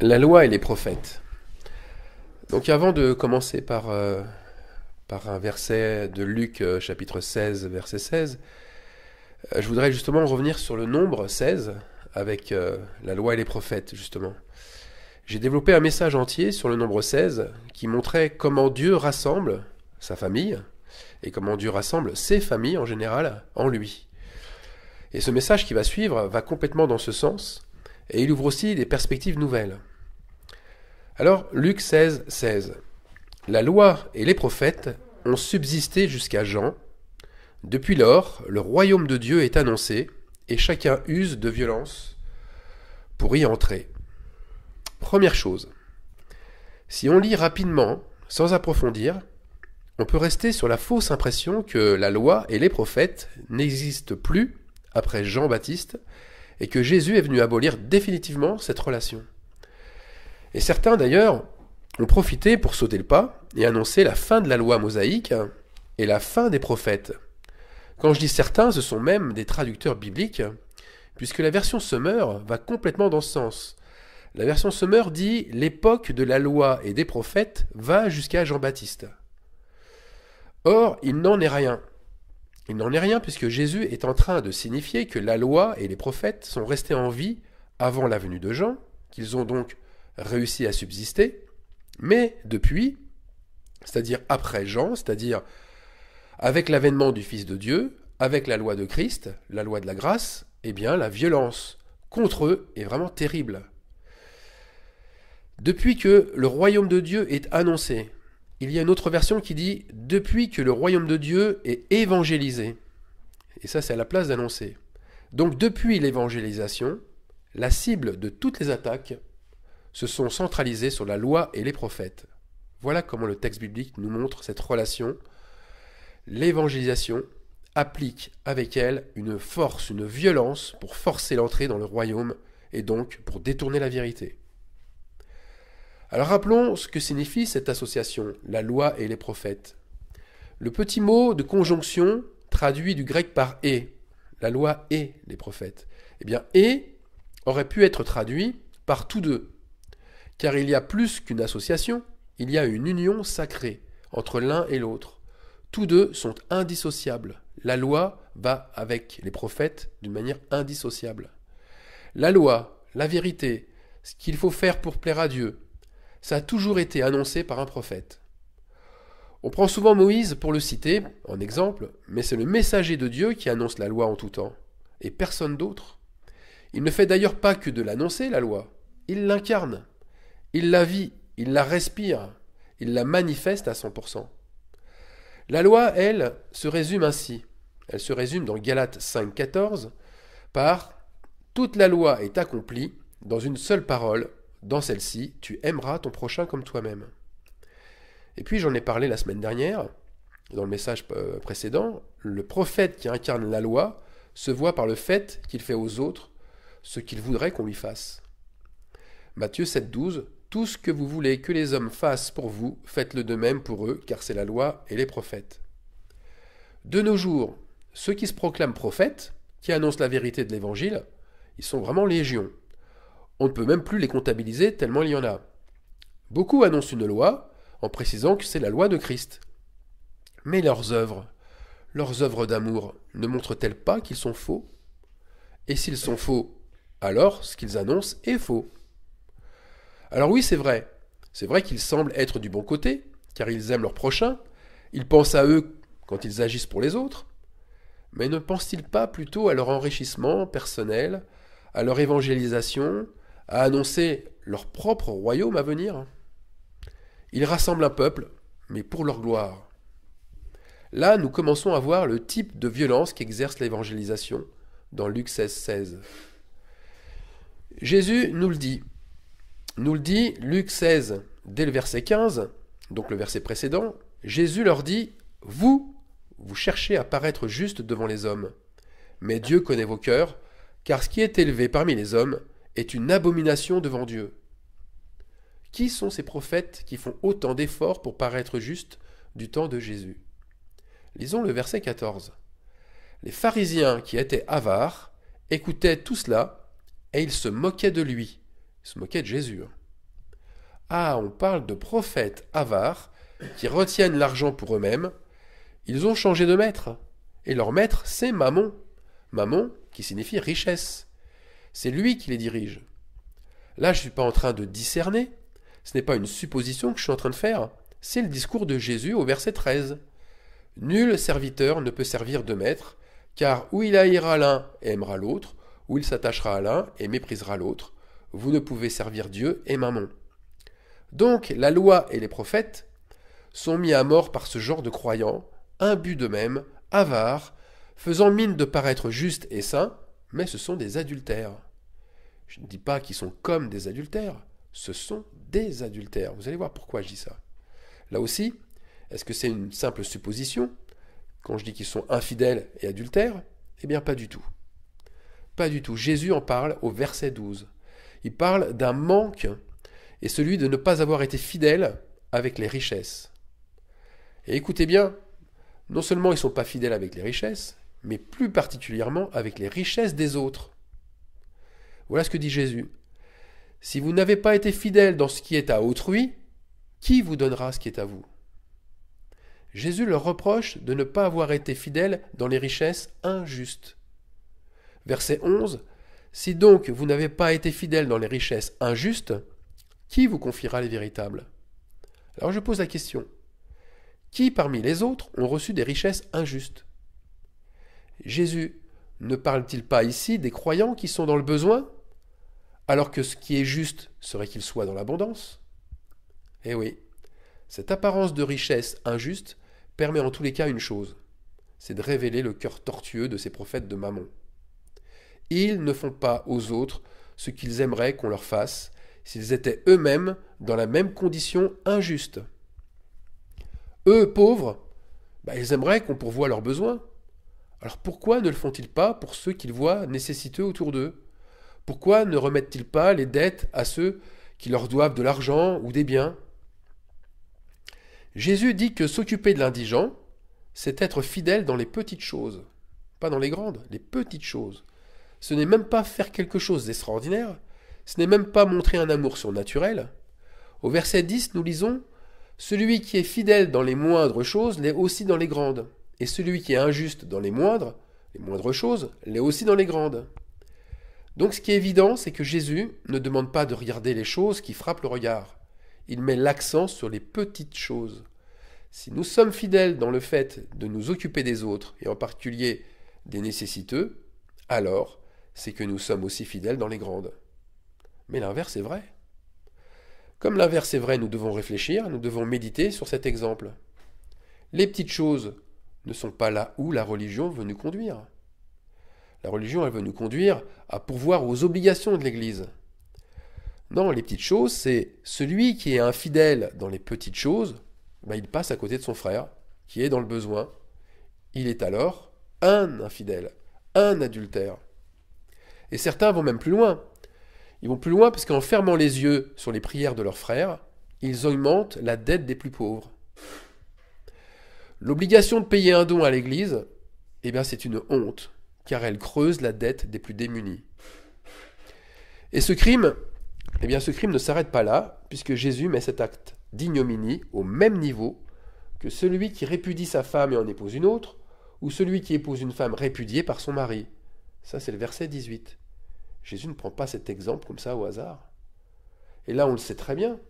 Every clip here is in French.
La loi et les prophètes. Donc avant de commencer par un verset de Luc chapitre 16, verset 16, je voudrais justement revenir sur le nombre 16 avec la loi et les prophètes justement. J'ai développé un message entier sur le nombre 16 qui montrait comment Dieu rassemble sa famille et comment Dieu rassemble ses familles en général en lui. Et ce message qui va suivre va complètement dans ce sens et il ouvre aussi des perspectives nouvelles. Alors, Luc 16, 16. La loi et les prophètes ont subsisté jusqu'à Jean. Depuis lors, le royaume de Dieu est annoncé, et chacun use de violence pour y entrer. Première chose, si on lit rapidement, sans approfondir, on peut rester sur la fausse impression que la loi et les prophètes n'existent plus après Jean-Baptiste, et que Jésus est venu abolir définitivement cette relation. Et certains, d'ailleurs, ont profité pour sauter le pas et annoncer la fin de la loi mosaïque et la fin des prophètes. Quand je dis certains, ce sont même des traducteurs bibliques, puisque la version Summer va complètement dans ce sens. La version Summer dit « l'époque de la loi et des prophètes va jusqu'à Jean-Baptiste ». Or, il n'en est rien. Il n'en est rien puisque Jésus est en train de signifier que la loi et les prophètes sont restés en vie avant la venue de Jean, qu'ils ont donc réussi à subsister, mais depuis, c'est-à-dire après Jean, c'est-à-dire avec l'avènement du Fils de Dieu, avec la loi de Christ, la loi de la grâce, eh bien la violence contre eux est vraiment terrible. Depuis que le royaume de Dieu est annoncé, il y a une autre version qui dit « depuis que le royaume de Dieu est évangélisé ». Et ça, c'est à la place d'annoncer. Donc depuis l'évangélisation, la cible de toutes les attaques se sont centralisés sur la loi et les prophètes. Voilà comment le texte biblique nous montre cette relation. L'évangélisation applique avec elle une force, une violence pour forcer l'entrée dans le royaume et donc pour détourner la vérité. Alors rappelons ce que signifie cette association, la loi et les prophètes. Le petit mot de conjonction traduit du grec par « et », la loi et les prophètes. Eh bien « et » aurait pu être traduit par « tous deux ». Car il y a plus qu'une association, il y a une union sacrée entre l'un et l'autre. Tous deux sont indissociables. La loi va avec les prophètes d'une manière indissociable. La loi, la vérité, ce qu'il faut faire pour plaire à Dieu, ça a toujours été annoncé par un prophète. On prend souvent Moïse pour le citer, en exemple, mais c'est le messager de Dieu qui annonce la loi en tout temps, et personne d'autre. Il ne fait d'ailleurs pas que de l'annoncer, la loi, il l'incarne. Il la vit, il la respire, il la manifeste à 100%. La loi, elle, se résume ainsi. Elle se résume dans Galates 5,14 par « Toute la loi est accomplie dans une seule parole, dans celle-ci, tu aimeras ton prochain comme toi-même. » Et puis j'en ai parlé la semaine dernière, dans le message précédent, le prophète qui incarne la loi se voit par le fait qu'il fait aux autres ce qu'il voudrait qu'on lui fasse. Matthieu 7,12 « Tout ce que vous voulez que les hommes fassent pour vous, faites-le de même pour eux, car c'est la loi et les prophètes. » De nos jours, ceux qui se proclament prophètes, qui annoncent la vérité de l'évangile, ils sont vraiment légion. On ne peut même plus les comptabiliser tellement il y en a. Beaucoup annoncent une loi en précisant que c'est la loi de Christ. Mais leurs œuvres d'amour, ne montrent-elles pas qu'ils sont faux? Et s'ils sont faux, alors ce qu'ils annoncent est faux. Alors oui, c'est vrai qu'ils semblent être du bon côté, car ils aiment leurs prochains, ils pensent à eux quand ils agissent pour les autres, mais ne pensent-ils pas plutôt à leur enrichissement personnel, à leur évangélisation, à annoncer leur propre royaume à venir? Ils rassemblent un peuple, mais pour leur gloire. Là, nous commençons à voir le type de violence qu'exerce l'évangélisation dans Luc 16, 16. Jésus nous le dit, Luc 16, dès le verset 15, donc le verset précédent, Jésus leur dit « Vous cherchez à paraître juste devant les hommes, mais Dieu connaît vos cœurs, car ce qui est élevé parmi les hommes est une abomination devant Dieu. » Qui sont ces prophètes qui font autant d'efforts pour paraître justes du temps de Jésus? Lisons le verset 14. Les pharisiens qui étaient avares écoutaient tout cela et ils se moquaient de lui. Ils se moquaient de Jésus. Ah, on parle de prophètes avares qui retiennent l'argent pour eux-mêmes. Ils ont changé de maître. Et leur maître, c'est Mammon. Mammon, qui signifie richesse. C'est lui qui les dirige. Là, je ne suis pas en train de discerner. Ce n'est pas une supposition que je suis en train de faire. C'est le discours de Jésus au verset 13. Nul serviteur ne peut servir de maître, car ou il haïra l'un et aimera l'autre, ou il s'attachera à l'un et méprisera l'autre. Vous ne pouvez servir Dieu et Mammon. Donc, la loi et les prophètes sont mis à mort par ce genre de croyants, imbus d'eux-mêmes, avares, faisant mine de paraître justes et saints, mais ce sont des adultères. Je ne dis pas qu'ils sont comme des adultères, ce sont des adultères. Vous allez voir pourquoi je dis ça. Là aussi, est-ce que c'est une simple supposition quand je dis qu'ils sont infidèles et adultères? Eh bien, pas du tout. Pas du tout. Jésus en parle au verset 12. Il parle d'un manque et celui de ne pas avoir été fidèle avec les richesses. Et écoutez bien, non seulement ils ne sont pas fidèles avec les richesses, mais plus particulièrement avec les richesses des autres. Voilà ce que dit Jésus. Si vous n'avez pas été fidèle dans ce qui est à autrui, qui vous donnera ce qui est à vous? Jésus leur reproche de ne pas avoir été fidèles dans les richesses injustes. Verset 11. Si donc vous n'avez pas été fidèles dans les richesses injustes, qui vous confiera les véritables? Alors je pose la question. Qui parmi les autres ont reçu des richesses injustes? Jésus ne parle-t-il pas ici des croyants qui sont dans le besoin, alors que ce qui est juste serait qu'ils soient dans l'abondance? Eh oui, cette apparence de richesse injuste permet en tous les cas une chose, c'est de révéler le cœur tortueux de ces prophètes de Mammon. Ils ne font pas aux autres ce qu'ils aimeraient qu'on leur fasse s'ils étaient eux-mêmes dans la même condition injuste. Eux, pauvres, ils aimeraient qu'on pourvoie leurs besoins. Alors pourquoi ne le font-ils pas pour ceux qu'ils voient nécessiteux autour d'eux? Pourquoi ne remettent-ils pas les dettes à ceux qui leur doivent de l'argent ou des biens? Jésus dit que s'occuper de l'indigent, c'est être fidèle dans les petites choses. Pas dans les grandes, les petites choses. Ce n'est même pas faire quelque chose d'extraordinaire, ce n'est même pas montrer un amour surnaturel. Au verset 10, nous lisons « Celui qui est fidèle dans les moindres choses l'est aussi dans les grandes, et celui qui est injuste dans les moindres choses, l'est aussi dans les grandes. » Donc ce qui est évident, c'est que Jésus ne demande pas de regarder les choses qui frappent le regard. Il met l'accent sur les petites choses. Si nous sommes fidèles dans le fait de nous occuper des autres, et en particulier des nécessiteux, alors c'est que nous sommes aussi fidèles dans les grandes. Mais l'inverse est vrai. Comme l'inverse est vrai, nous devons réfléchir, nous devons méditer sur cet exemple. Les petites choses ne sont pas là où la religion veut nous conduire. La religion, elle veut nous conduire à pourvoir aux obligations de l'Église. Non, les petites choses, c'est celui qui est infidèle dans les petites choses, il passe à côté de son frère, qui est dans le besoin. Il est alors un infidèle, un adultère. Et certains vont même plus loin. Ils vont plus loin parce qu'en fermant les yeux sur les prières de leurs frères, ils augmentent la dette des plus pauvres. L'obligation de payer un don à l'Église, c'est une honte, car elle creuse la dette des plus démunis. Et ce crime ne s'arrête pas là, puisque Jésus met cet acte d'ignominie au même niveau que celui qui répudie sa femme et en épouse une autre, ou celui qui épouse une femme répudiée par son mari. Ça, c'est le verset 18. Jésus ne prend pas cet exemple comme ça au hasard. Et là, on le sait très bien.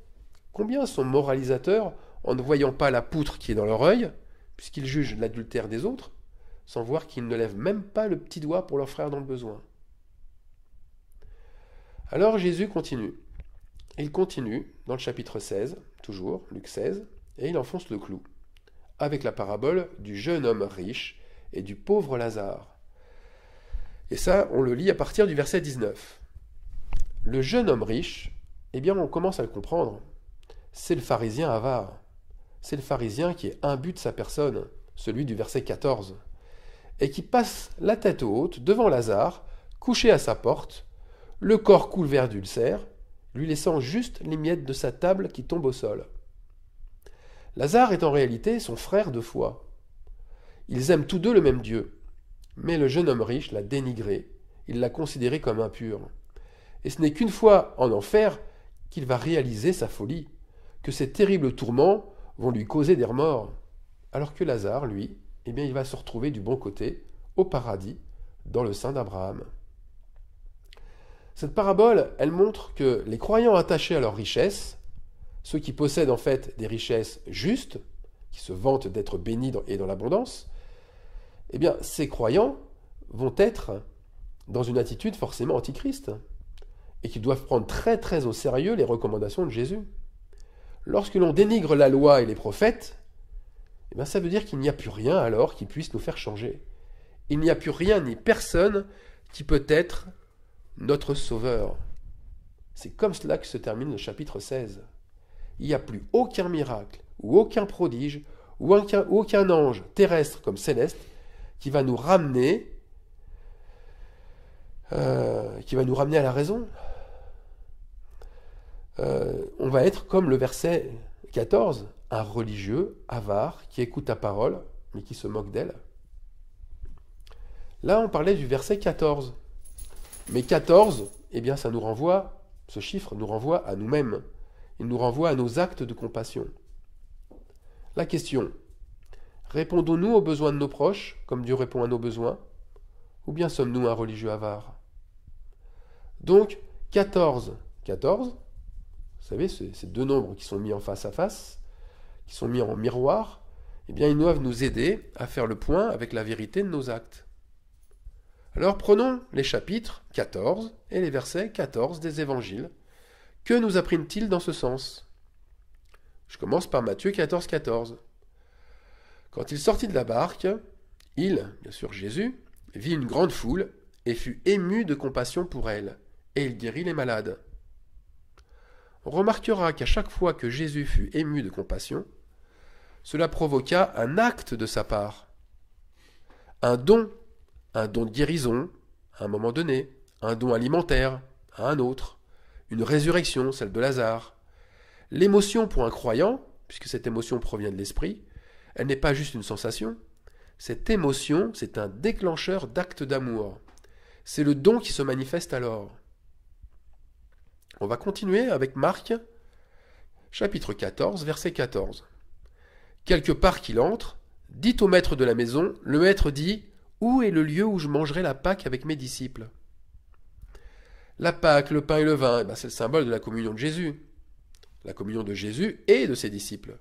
Combien sont moralisateurs en ne voyant pas la poutre qui est dans leur œil, puisqu'ils jugent l'adultère des autres, sans voir qu'ils ne lèvent même pas le petit doigt pour leur frère dans le besoin. Alors Jésus continue. Il continue dans le chapitre 16, toujours, Luc 16, et il enfonce le clou, avec la parabole du jeune homme riche et du pauvre Lazare. Et ça, on le lit à partir du verset 19. Le jeune homme riche, on commence à le comprendre, c'est le pharisien avare. C'est le pharisien qui est imbu de sa personne, celui du verset 14, et qui passe la tête haute devant Lazare, couché à sa porte, le corps couvert d'ulcères, lui laissant juste les miettes de sa table qui tombent au sol. Lazare est en réalité son frère de foi. Ils aiment tous deux le même Dieu, mais le jeune homme riche l'a dénigré, il l'a considéré comme impur. Et ce n'est qu'une fois en enfer qu'il va réaliser sa folie, que ces terribles tourments vont lui causer des remords, alors que Lazare, lui, eh bien, il va se retrouver du bon côté, au paradis, dans le sein d'Abraham. Cette parabole, elle montre que les croyants attachés à leurs richesses, ceux qui possèdent en fait des richesses justes, qui se vantent d'être bénis et dans l'abondance, eh bien, ces croyants vont être dans une attitude forcément antichrist, et qui doivent prendre très très au sérieux les recommandations de Jésus. Lorsque l'on dénigre la loi et les prophètes, eh bien, ça veut dire qu'il n'y a plus rien alors qui puisse nous faire changer. Il n'y a plus rien ni personne qui peut être notre sauveur. C'est comme cela que se termine le chapitre 16. Il n'y a plus aucun miracle, ou aucun prodige, ou aucun ange terrestre comme céleste qui va nous ramener à la raison. On va être comme le verset 14, un religieux avare qui écoute ta parole, mais qui se moque d'elle. Là, on parlait du verset 14. Mais 14, eh bien, ça nous renvoie, ce chiffre nous renvoie à nous-mêmes. Il nous renvoie à nos actes de compassion. La question, répondons-nous aux besoins de nos proches, comme Dieu répond à nos besoins, ou bien sommes-nous un religieux avare? Donc, 14, vous savez, ces deux nombres qui sont mis en face à face, qui sont mis en miroir, eh bien, ils doivent nous aider à faire le point avec la vérité de nos actes. Alors, prenons les chapitres 14 et les versets 14 des évangiles. Que nous apprennent-ils dans ce sens? Je commence par Matthieu 14, 14. Quand il sortit de la barque, il, bien sûr Jésus, vit une grande foule et fut ému de compassion pour elle, et il guérit les malades. On remarquera qu'à chaque fois que Jésus fut ému de compassion, cela provoqua un acte de sa part, un don de guérison à un moment donné, un don alimentaire à un autre, une résurrection, celle de Lazare. L'émotion pour un croyant, puisque cette émotion provient de l'esprit, elle n'est pas juste une sensation. Cette émotion, c'est un déclencheur d'actes d'amour. C'est le don qui se manifeste alors. On va continuer avec Marc, chapitre 14, verset 14. Quelque part qu'il entre, dit au maître de la maison, le maître dit « Où est le lieu où je mangerai la Pâque avec mes disciples ?» La Pâque, le pain et le vin, c'est le symbole de la communion de Jésus. La communion de Jésus et de ses disciples.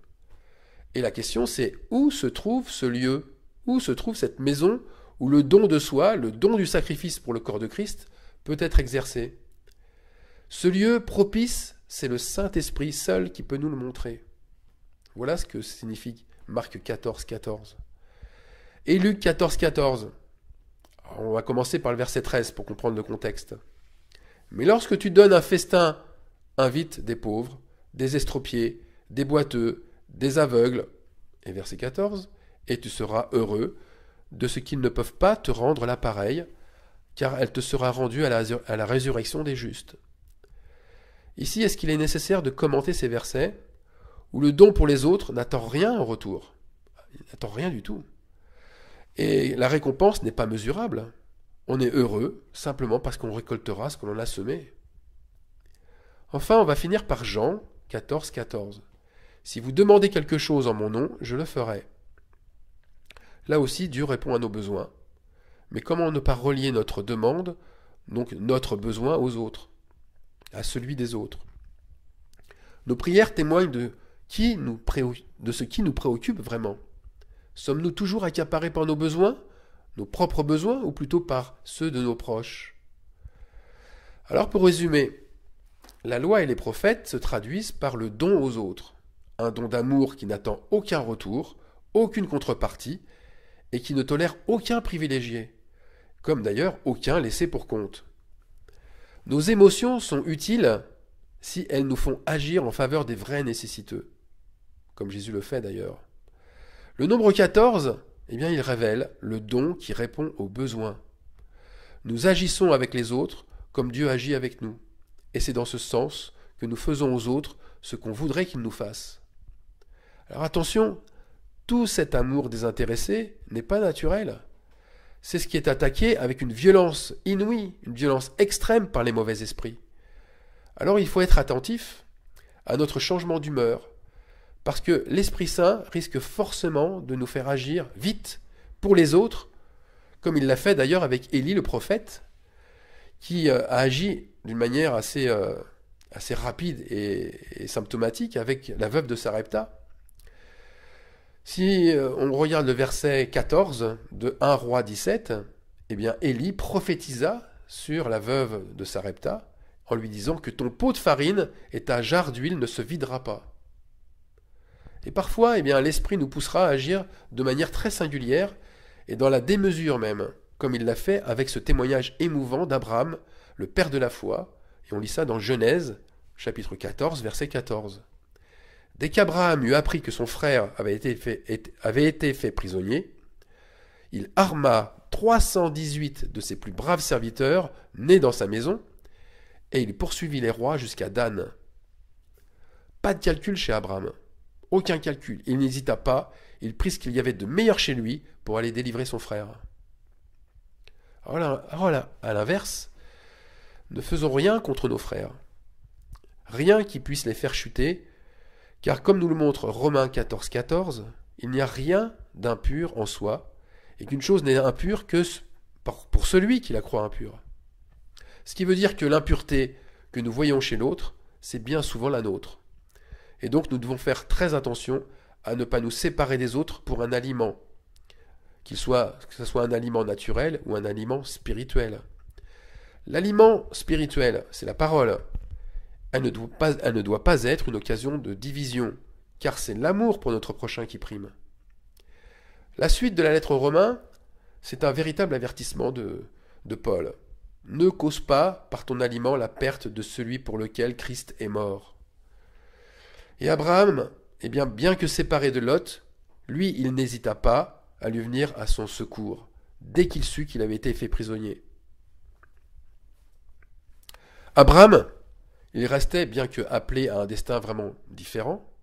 Et la question c'est où se trouve ce lieu? Où se trouve cette maison où le don de soi, le don du sacrifice pour le corps de Christ peut être exercé? Ce lieu propice, c'est le Saint-Esprit seul qui peut nous le montrer. Voilà ce que signifie Marc 14, 14. Et Luc 14, 14. Alors, on va commencer par le verset 13 pour comprendre le contexte. Mais lorsque tu donnes un festin, invite des pauvres, des estropiés, des boiteux, des aveugles, et verset 14, et tu seras heureux de ce qu'ils ne peuvent pas te rendre la pareille, car elle te sera rendue à la résurrection des justes. Ici, est-ce qu'il est nécessaire de commenter ces versets où le don pour les autres n'attend rien en retour? Il n'attend rien du tout. Et la récompense n'est pas mesurable. On est heureux simplement parce qu'on récoltera ce que l'on a semé. Enfin, on va finir par Jean 14, 14. Si vous demandez quelque chose en mon nom, je le ferai. Là aussi, Dieu répond à nos besoins. Mais comment ne pas relier notre demande, donc notre besoin, aux autres, à celui des autres? Nos prières témoignent de ce qui nous préoccupe vraiment. Sommes-nous toujours accaparés par nos besoins, nos propres besoins, ou plutôt par ceux de nos proches? Alors pour résumer, la loi et les prophètes se traduisent par le don aux autres, un don d'amour qui n'attend aucun retour, aucune contrepartie, et qui ne tolère aucun privilégié, comme d'ailleurs aucun laissé pour compte. Nos émotions sont utiles si elles nous font agir en faveur des vrais nécessiteux, comme Jésus le fait d'ailleurs. Le nombre 14, eh bien, il révèle le don qui répond aux besoins. Nous agissons avec les autres comme Dieu agit avec nous, et c'est dans ce sens que nous faisons aux autres ce qu'on voudrait qu'ils nous fassent. Alors attention, tout cet amour désintéressé n'est pas naturel. C'est ce qui est attaqué avec une violence inouïe, une violence extrême par les mauvais esprits. Alors il faut être attentif à notre changement d'humeur, parce que l'Esprit Saint risque forcément de nous faire agir vite pour les autres, comme il l'a fait d'ailleurs avec Élie le prophète, qui a agi d'une manière assez rapide et symptomatique avec la veuve de Sarepta. Si on regarde le verset 14 de 1 Roi 17, eh bien Élie prophétisa sur la veuve de Sarepta en lui disant que ton pot de farine et ta jarre d'huile ne se videra pas. Et parfois, eh bien, l'Esprit nous poussera à agir de manière très singulière et dans la démesure même, comme il l'a fait avec ce témoignage émouvant d'Abraham, le père de la foi, et on lit ça dans Genèse, chapitre 14, verset 14. Dès qu'Abraham eut appris que son frère avait été fait prisonnier, il arma 318 de ses plus braves serviteurs, nés dans sa maison, et il poursuivit les rois jusqu'à Dan. Pas de calcul chez Abraham. Aucun calcul. Il n'hésita pas. Il prit ce qu'il y avait de meilleur chez lui pour aller délivrer son frère. Alors là, à l'inverse, ne faisons rien contre nos frères. Rien qui puisse les faire chuter, car comme nous le montre Romains 14, 14, il n'y a rien d'impur en soi, et qu'une chose n'est impure que pour celui qui la croit impure. Ce qui veut dire que l'impureté que nous voyons chez l'autre, c'est bien souvent la nôtre. Et donc nous devons faire très attention à ne pas nous séparer des autres pour un aliment, que ce soit un aliment naturel ou un aliment spirituel. L'aliment spirituel, c'est la parole. Elle ne doit pas être une occasion de division, car c'est l'amour pour notre prochain qui prime. La suite de la lettre aux Romains, c'est un véritable avertissement de Paul. Ne cause pas par ton aliment la perte de celui pour lequel Christ est mort. Et Abraham, eh bien que séparé de Lot, lui, il n'hésita pas à lui venir à son secours, dès qu'il sut qu'il avait été fait prisonnier. Abraham, il restait, bien que appelé à un destin vraiment différent,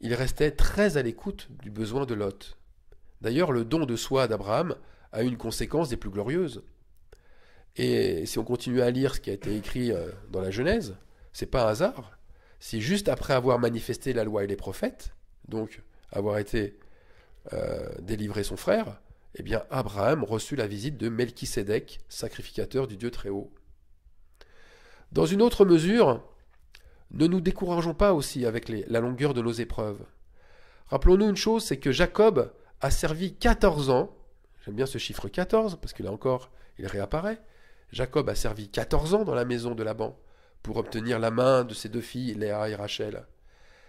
il restait très à l'écoute du besoin de Lot. D'ailleurs, le don de soi d'Abraham a eu une conséquence des plus glorieuses. Et si on continue à lire ce qui a été écrit dans la Genèse, c'est pas un hasard. Si juste après avoir manifesté la loi et les prophètes, donc avoir été délivré son frère, eh bien Abraham reçut la visite de Melchisédek, sacrificateur du Dieu très haut. Dans une autre mesure, ne nous décourageons pas aussi avec la longueur de nos épreuves. Rappelons-nous une chose, c'est que Jacob a servi 14 ans, j'aime bien ce chiffre 14, parce que là encore, il réapparaît. Jacob a servi 14 ans dans la maison de Laban pour obtenir la main de ses deux filles, Léa et Rachel.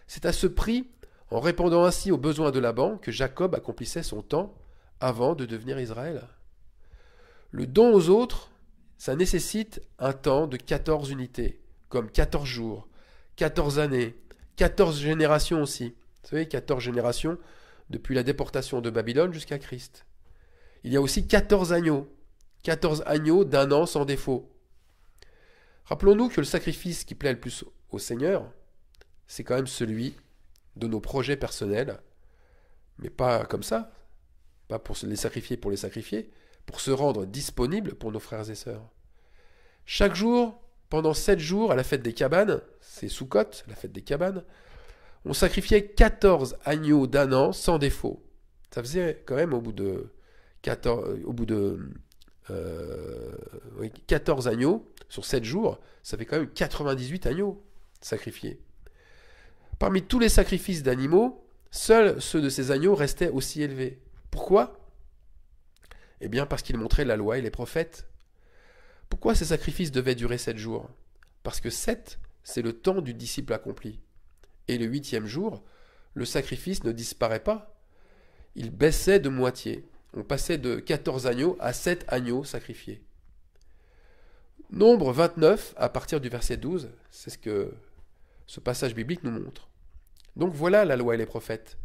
C'est à ce prix, en répondant ainsi aux besoins de Laban, que Jacob accomplissait son temps avant de devenir Israël. Le don aux autres, ça nécessite un temps de 14 unités, comme 14 jours, 14 années, 14 générations aussi. Vous savez, 14 générations depuis la déportation de Babylone jusqu'à Christ. Il y a aussi 14 agneaux d'un an sans défaut. Rappelons-nous que le sacrifice qui plaît le plus au Seigneur, c'est quand même celui de nos projets personnels, mais pas comme ça, pas pour les sacrifier, pour se rendre disponible pour nos frères et sœurs. Chaque jour, pendant 7 jours, à la fête des cabanes, c'est Soukhot, la fête des cabanes, on sacrifiait 14 agneaux d'un an sans défaut. Ça faisait quand même au bout de 14 agneaux sur 7 jours, ça fait quand même 98 agneaux sacrifiés. Parmi tous les sacrifices d'animaux, seuls ceux de ces agneaux restaient aussi élevés. Pourquoi ? Eh bien parce qu'ils montraient la loi et les prophètes. Pourquoi ces sacrifices devaient durer 7 jours ? Parce que 7, c'est le temps du disciple accompli. Et le 8e jour, le sacrifice ne disparaît pas. Il baissait de moitié. On passait de 14 agneaux à 7 agneaux sacrifiés. Nombre 29, à partir du verset 12, c'est ce que ce passage biblique nous montre. Donc voilà la loi et les prophètes.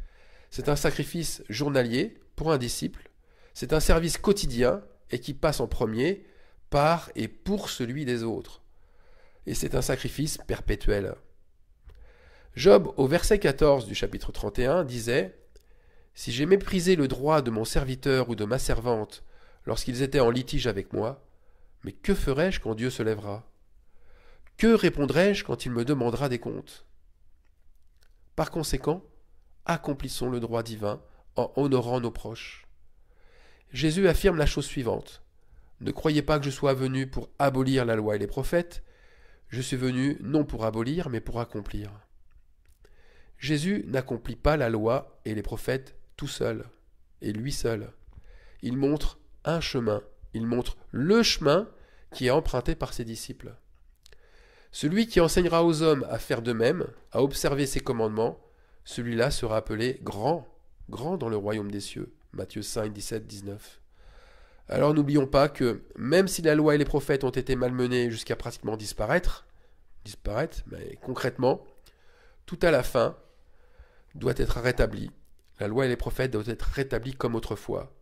C'est un sacrifice journalier pour un disciple. C'est un service quotidien et qui passe en premier par et pour celui des autres. Et c'est un sacrifice perpétuel. Job, au verset 14 du chapitre 31, disait « Si j'ai méprisé le droit de mon serviteur ou de ma servante lorsqu'ils étaient en litige avec moi, mais que ferai-je quand Dieu se lèvera ? Que répondrai-je quand il me demandera des comptes? Par conséquent, accomplissons le droit divin en honorant nos proches. Jésus affirme la chose suivante. Ne croyez pas que je sois venu pour abolir la loi et les prophètes. Je suis venu non pour abolir, mais pour accomplir. Jésus n'accomplit pas la loi et les prophètes tout seul, et lui seul. Il montre un chemin, il montre le chemin qui est emprunté par ses disciples. Celui qui enseignera aux hommes à faire de même, à observer ses commandements, celui-là sera appelé grand, grand dans le royaume des cieux. Matthieu 5, 17, 19. Alors n'oublions pas que même si la loi et les prophètes ont été malmenés jusqu'à pratiquement disparaître, mais concrètement, tout à la fin doit être rétabli. La loi et les prophètes doivent être rétablis comme autrefois,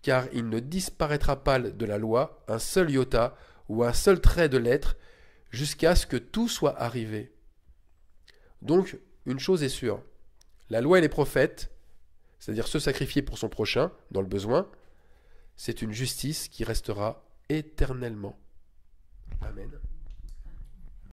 car il ne disparaîtra pas de la loi un seul iota ou un seul trait de lettre jusqu'à ce que tout soit arrivé. Donc, une chose est sûre, la loi et les prophètes, c'est-à-dire se sacrifier pour son prochain, dans le besoin, c'est une justice qui restera éternellement. Amen.